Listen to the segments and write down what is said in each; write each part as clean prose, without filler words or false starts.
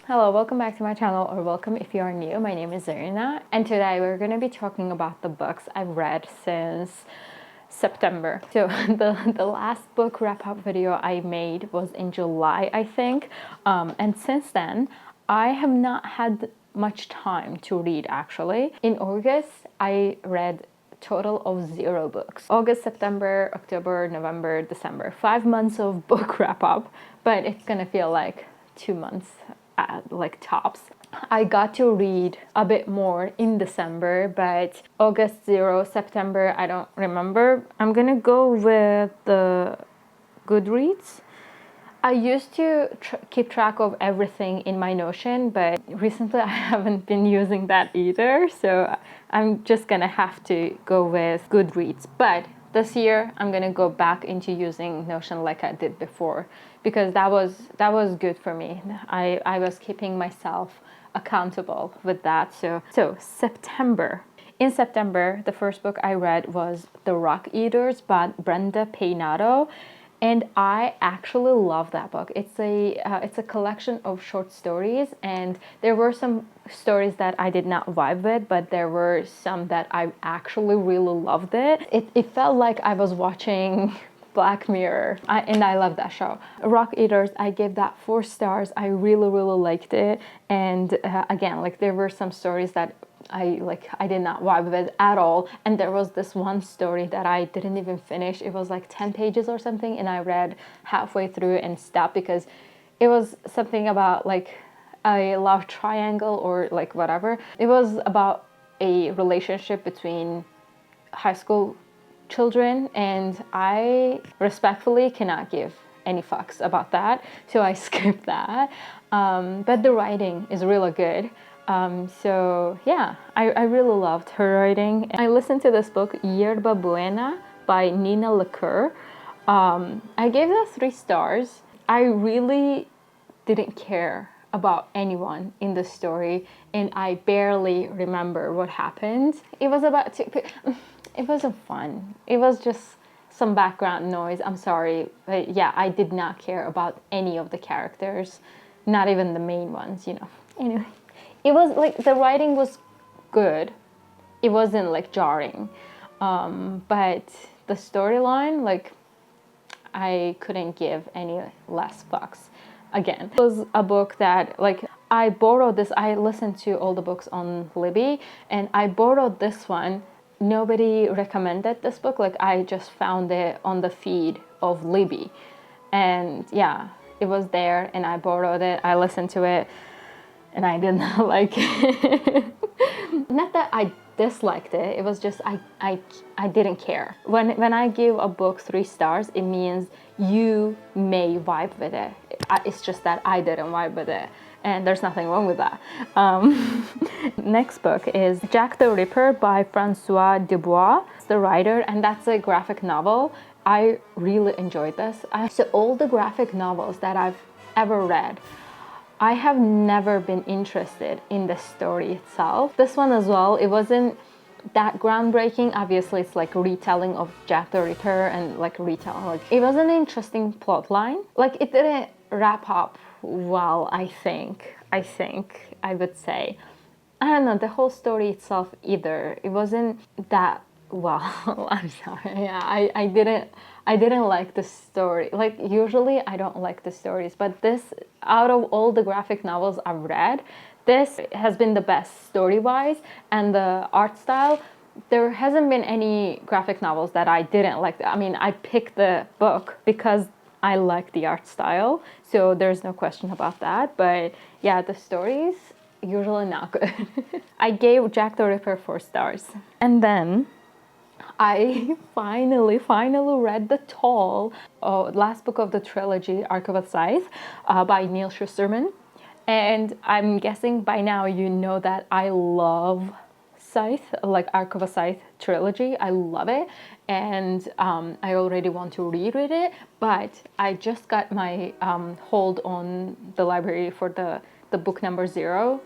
Hello, welcome back to my channel, or welcome if you are new. My name is Zarina, and today we're going to be talking about the books I've read since September. So the last book wrap-up video I made was in July, I think, and since then I have not had much time to read. Actually, in August I read total of 0 books. August, September, October, November, December. 5 months of book wrap-up, but it's gonna feel like 2 months like tops. I got to read a bit more in December, but August 0, September I don't remember. I'm gonna go with the Goodreads. I used to keep track of everything in my Notion, but recently I haven't been using that either, so I'm just gonna have to go with Goodreads. But this year I'm gonna go back into using Notion like I did before, because that was good for me. I was keeping myself accountable with that. So September. In September, the first book I read was The Rock Eaters by Brenda Paynato. And I actually love that book. It's a collection of short stories, and there were some stories that I did not vibe with, but there were some that I actually really loved it. It felt like I was watching Black Mirror, and I love that show. Rock Eaters, I gave that 4 stars. I really liked it, and again, like there were some stories that I did not vibe with at all, and there was this one story that I didn't even finish. It was like 10 pages or something, and I read halfway through and stopped because it was something about like a love triangle or like whatever. It was about a relationship between high school children, and I respectfully cannot give any fucks about that, so I skipped that. But the writing is really good. So yeah, I really loved her writing. I listened to this book, Yerba Buena by Nina LeCoeur. I gave that 3 stars. I really didn't care about anyone in the story, and I barely remember what happened. It wasn't fun. It was just some background noise. I'm sorry, but yeah, I did not care about any of the characters, not even the main ones, Anyway. It was like the writing was good. It wasn't like jarring, but the storyline, like I couldn't give any less fucks. Again, it was a book that like I borrowed this. I listened to all the books on Libby, and I borrowed this one. Nobody recommended this book. Like I just found it on the feed of Libby, and yeah, it was there, and I borrowed it. I listened to it. And I did not like it. Not that I disliked it, it was just I didn't care. When I give a book 3 stars, it means you may vibe with it. It's just that I didn't vibe with it, and there's nothing wrong with that. Next book is Jack the Ripper by Francois Dubois. It's the writer, and that's a graphic novel. I really enjoyed this. So all the graphic novels that I've ever read, I have never been interested in the story itself. This one as well, it wasn't that groundbreaking. Obviously, it's like retelling of Jack the Ripper and like retelling. Like it was an interesting plot line. Like it didn't wrap up well, I think I would say. I don't know, the whole story itself either. It wasn't that well. I'm sorry. Yeah, I didn't like the story. Like usually I don't like the stories, but this, out of all the graphic novels I've read, this has been the best story-wise, and the art style. There hasn't been any graphic novels that I didn't like. I mean, I picked the book because I like the art style, so there's no question about that. But yeah, the stories usually not good. I gave Jack the Ripper 4 stars. And then I finally read the last book of the trilogy, Arc of a Scythe, by Neil Schusterman. And I'm guessing by now you know that I love Scythe, like Arc of a Scythe trilogy. I love it, and I already want to reread it, but I just got my hold on the library for the book number 0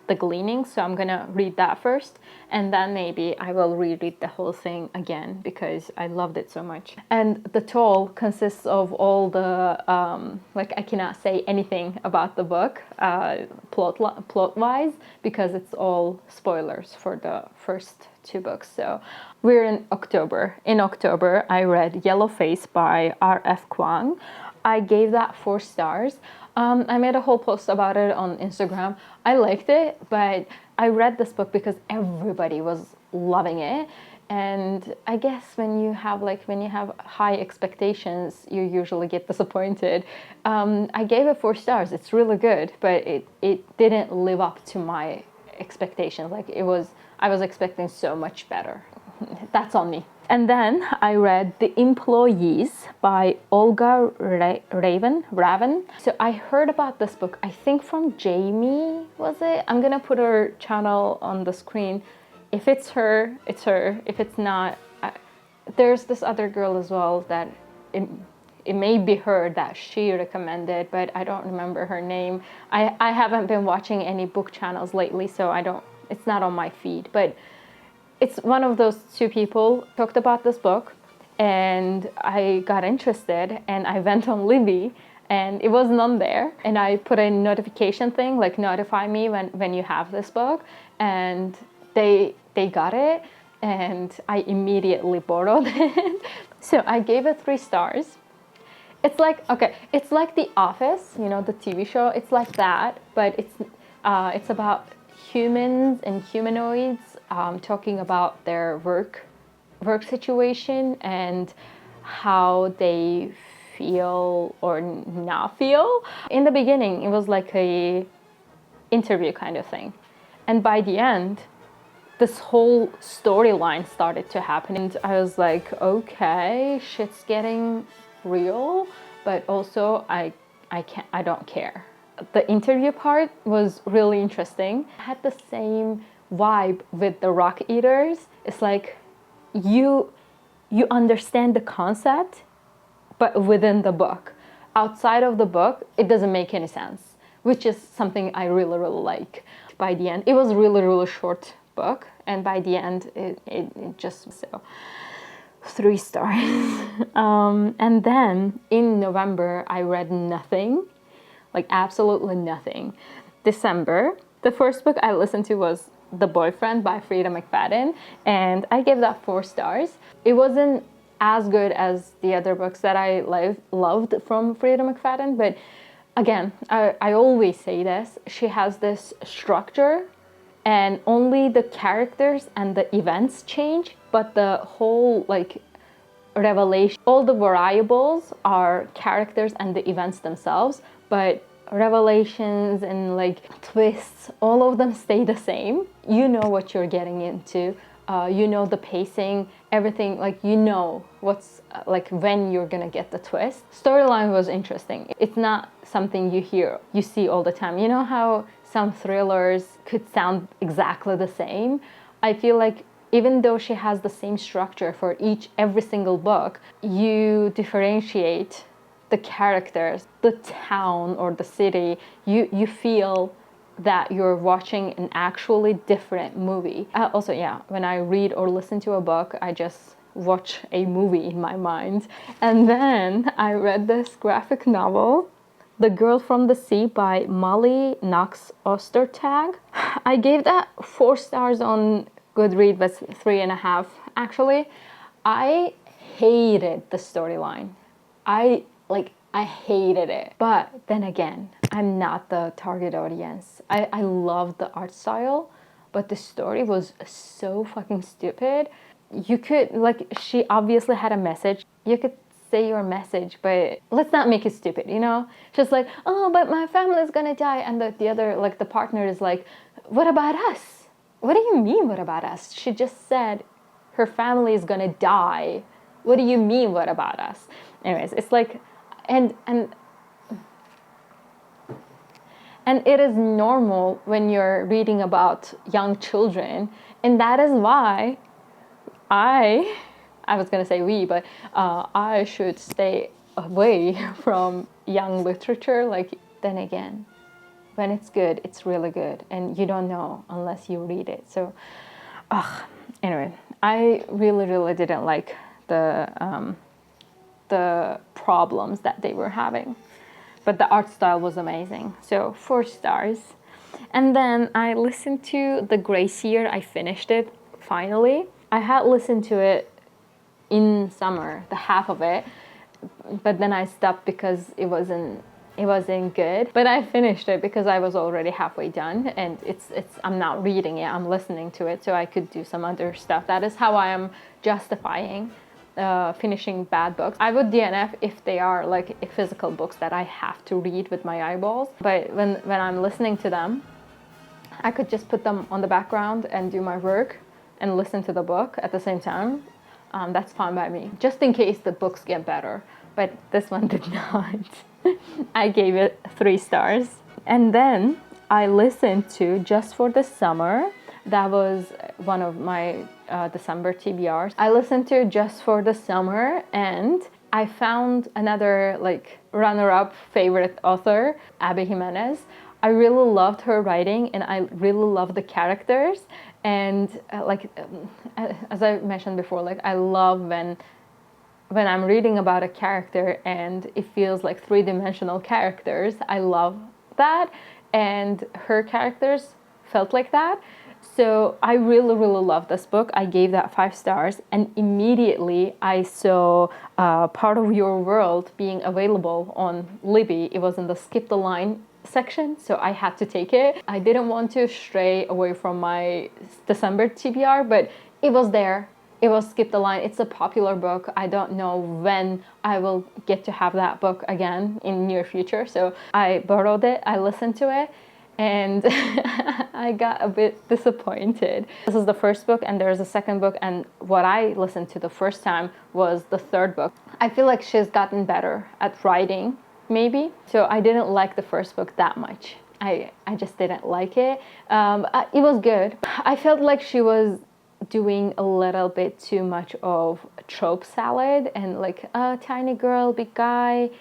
The Gleaning, so I'm gonna read that first, and then maybe I will reread the whole thing again because I loved it so much. And the Toll consists of all the like, I cannot say anything about the book plot wise because it's all spoilers for the first two books. So we're in October. In October, I read Yellowface by R.F. Kuang. I gave that 4 stars. I made a whole post about it on Instagram. I liked it, but I read this book because everybody was loving it. And I guess when you have high expectations, you usually get disappointed. I gave it 4 stars. It's really good, but it didn't live up to my expectations. I was expecting so much better. That's on me. And then I read The Employees by Olga Raven. So I heard about this book, I think from Jamie, was it? I'm gonna put her channel on the screen. If it's her, it's her. If it's not, there's this other girl as well that it may be her that she recommended, but I don't remember her name. I haven't been watching any book channels lately, so it's not on my feed, but it's one of those 2 people talked about this book, and I got interested, and I went on Libby, and it wasn't on there, and I put a notification thing, like notify me when you have this book, and they got it, and I immediately borrowed it. So I gave it 3 stars. It's like, okay, it's like The Office, you know, the TV show. It's like that, but it's about humans and humanoids talking about their work situation and how they feel or not feel. In the beginning, it was like a interview kind of thing, and by the end, this whole storyline started to happen, and I was like, okay, shit's getting real, but also I don't care. The interview part was really interesting. I had the same vibe with the Rock Eaters. It's like you understand the concept, but within the book. Outside of the book, it doesn't make any sense, which is something I really, really like. By the end, it was a really, really short book, and by the end, it just, so 3 stars. And then in November, I read nothing, like absolutely nothing. December, the first book I listened to was The Boyfriend by Frida McFadden, and I gave that 4 stars. It wasn't as good as the other books that I loved from Frida McFadden, but again, I always say this, she has this structure, and only the characters and the events change, but the whole revelation, all the variables are characters and the events themselves, but revelations and twists, all of them stay the same. You know what you're getting into, you know the pacing, everything, you know what's when you're gonna get the twist. Storyline was interesting. It's not something you see all the time. You know how some thrillers could sound exactly the same? I feel like even though she has the same structure for every single book, you differentiate the characters, the town or the city. You feel that you're watching an actually different movie. Also, yeah, when I read or listen to a book, I just watch a movie in my mind. And then I read this graphic novel, The Girl from the Sea by Molly Knox Ostertag. I gave that 4 stars on Goodreads, but 3.5 actually. I hated the storyline. I hated it. But then again, I'm not the target audience. I love the art style, but the story was so fucking stupid. You could, she obviously had a message. You could say your message, but let's not make it stupid, you know? Just oh, but my family is gonna die. And the other, the partner is like, what about us? What do you mean, what about us? She just said her family is gonna die. What do you mean, what about us? Anyways, it's and it is normal when you're reading about young children, and that is why I was gonna say we, but I should stay away from young literature. Then again, when it's good, it's really good, and you don't know unless you read it. So, anyway, I really didn't like the problems that they were having, but the art style was amazing. So 4 stars. And then I listened to The Gracier. I finished it finally. I had listened to it in summer, the half of it, but then I stopped because it wasn't good. But I finished it because I was already halfway done, and I'm not reading it, I'm listening to it, so I could do some other stuff. That is how I am justifying finishing bad books. I would DNF if they are like physical books that I have to read with my eyeballs. But when I'm listening to them, I could just put them on the background and do my work and listen to the book at the same time. That's fine by me, just in case the books get better. But this one did not. I gave it 3 stars. And then I listened to Just for the Summer. That was one of my December TBRs. I listened to Just for the Summer, and I found another like runner-up favorite author, Abby Jimenez. I really loved her writing, and I really loved the characters. And as I mentioned before, like I love when I'm reading about a character and it feels like 3-dimensional characters. I love that, and her characters felt like that. So I really love this book. I gave that 5 stars, and immediately I saw Part of Your World being available on Libby. It was in the Skip the Line section, so I had to take it. I didn't want to stray away from my December TBR, but it was there. It was Skip the Line. It's a popular book. I don't know when I will get to have that book again in near future. So I borrowed it, I listened to it, and I got a bit disappointed. This is the first book, and there's a second book, and what I listened to the first time was the third book. I feel like she's gotten better at writing, maybe. So I didn't like the first book that much. I just didn't like it. It was good. I felt like she was doing a little bit too much of trope salad, and like a tiny girl, big guy.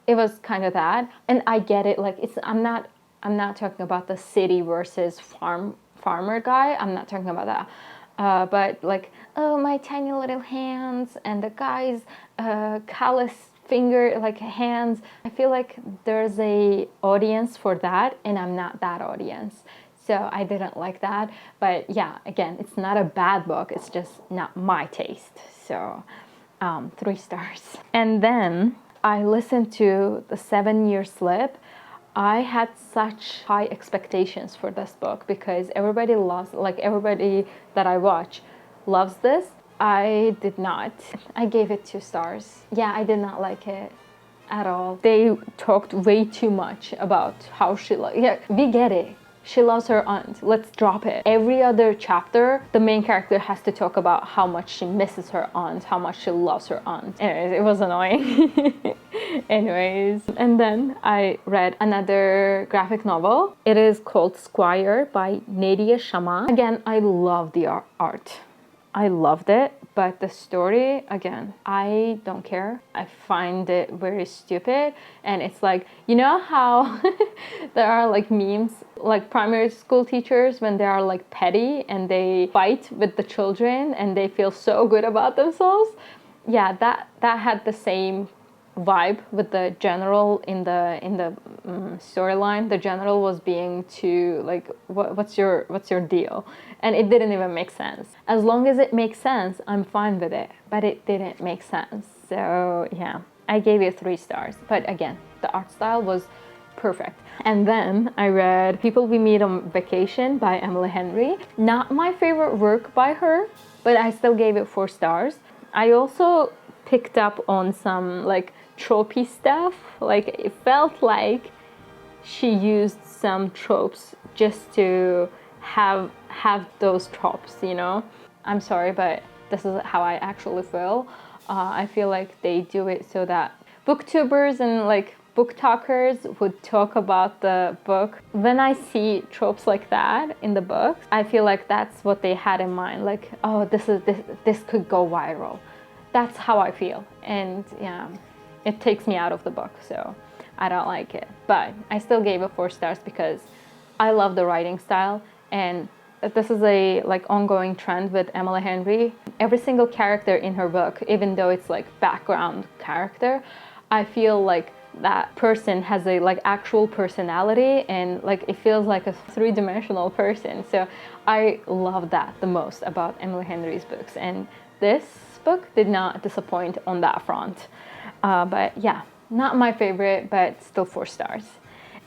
It was kind of that, and I get it. Like I'm not talking about the city versus farmer guy. I'm not talking about that. But like, oh, my tiny little hands, and the guy's callous finger, like hands. I feel like there's a audience for that, and I'm not that audience. So I didn't like that. But yeah, again, it's not a bad book. It's just not my taste. So 3 stars. And then I listened to The 7-Year Slip. I had such high expectations for this book because everybody loves, like everybody that I watch loves this. I did not. I gave it 2 stars. Yeah, I did not like it at all. They talked way too much about how she yeah, we get it. She loves her aunt. Let's drop it. Every other chapter, the main character has to talk about how much she misses her aunt, how much she loves her aunt. Anyways, it was annoying. Anyways, and then I read another graphic novel. It is called Squire by Nadia Shama. Again, I love the art. I loved it, but the story, again, I don't care. I find it very stupid, and it's like, you know how there are like memes, like primary school teachers when they are like petty and they fight with the children and they feel so good about themselves? Yeah, that had the same vibe with the general in the storyline. The general was being too like, what's your deal? And it didn't even make sense. As long as it makes sense, I'm fine with it, but it didn't make sense. So yeah, I gave it 3 stars. But again, the art style was perfect. And then I read People We Meet on Vacation by Emily Henry. Not my favorite work by her, but I still gave it 4 stars. I also picked up on some like tropey stuff. Like it felt like she used some tropes just to have those tropes, you know. I'm sorry, but this is how I actually feel. I feel like they do it so that booktubers and like book talkers would talk about the book. When I see tropes like that in the books, I feel like that's what they had in mind. Like, oh, this could go viral. That's how I feel, and yeah, it takes me out of the book. So I don't like it. But I still gave it 4 stars because I love the writing style, and this is a like ongoing trend with Emily Henry. Every single character in her book, even though it's like background character, I feel like that person has a like actual personality, and like it feels like a 3-dimensional person. So I love that the most about Emily Henry's books, and this book did not disappoint on that front. But yeah, not my favorite, but still 4 stars.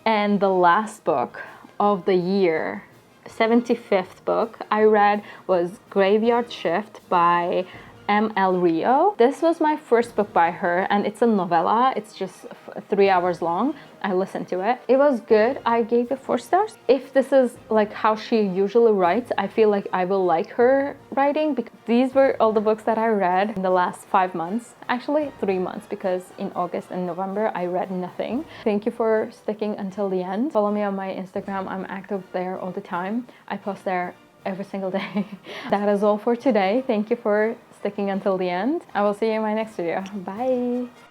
And the last book of the year, 75th book I read, was Graveyard Shift by M.L. Rio. This was my first book by her, and it's a novella. It's just 3 hours long. I listened to it. It was good. I gave it 4 stars. If this is like how she usually writes, I feel like I will like her writing, because these were all the books that I read in the last 5 months. Actually 3 months, because in August and November I read nothing. Thank you for sticking until the end. Follow me on my Instagram. I'm active there all the time. I post there every single day. That is all for today. Thank you for sticking until the end. I will see you in my next video. Bye.